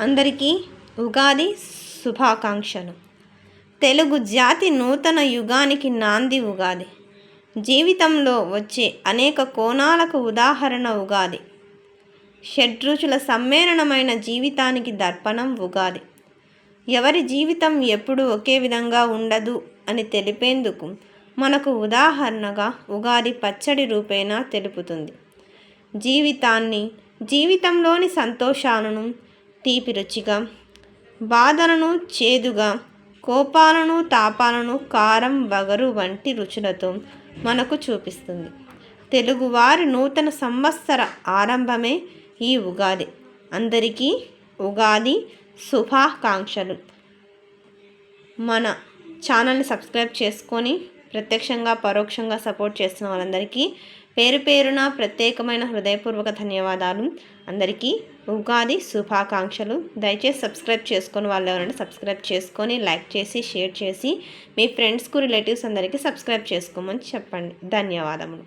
అందరికీ ఉగాది శుభాకాంక్షలు. తెలుగు జాతి నూతన యుగానికి నాంది ఉగాది. జీవితంలో వచ్చే అనేక కోణాలకు ఉదాహరణ ఉగాది. షడ్రుచుల సమ్మేళనమైన జీవితానికి దర్పణం ఉగాది. ఎవరి జీవితం ఎప్పుడూ ఒకే విధంగా ఉండదు అని తెలిపేందుకు మనకు ఉదాహరణగా ఉగాది పచ్చడి రూపేణా తెలుపుతుంది. జీవితంలోని సంతోషాలను తీపి రుచిగా, బాధలను చేదుగా, కోపాలను తాపాలను కారం వగరు వంటి రుచులతో మనకు చూపిస్తుంది. తెలుగువారి నూతన సంవత్సర ఆరంభమే ఈ ఉగాది. అందరికీ ఉగాది శుభాకాంక్షలు. మన ఛానల్ని సబ్స్క్రైబ్ చేసుకొని ప్రత్యక్షంగా పరోక్షంగా సపోర్ట్ చేస్తున్న వాళ్ళందరికీ పేరు పేరున ప్రత్యేకమైన హృదయపూర్వక ధన్యవాదాలు. అందరికీ ఉగాది శుభాకాంక్షలు. దయచేసి సబ్స్క్రైబ్ చేసుకొని వాళ్ళు ఎవరైనా సబ్స్క్రైబ్ చేసుకొని లైక్ చేసి షేర్ చేసి మీ ఫ్రెండ్స్కు రిలేటివ్స్ అందరికీ సబ్స్క్రైబ్ చేసుకోమని చెప్పండి. ధన్యవాదములు.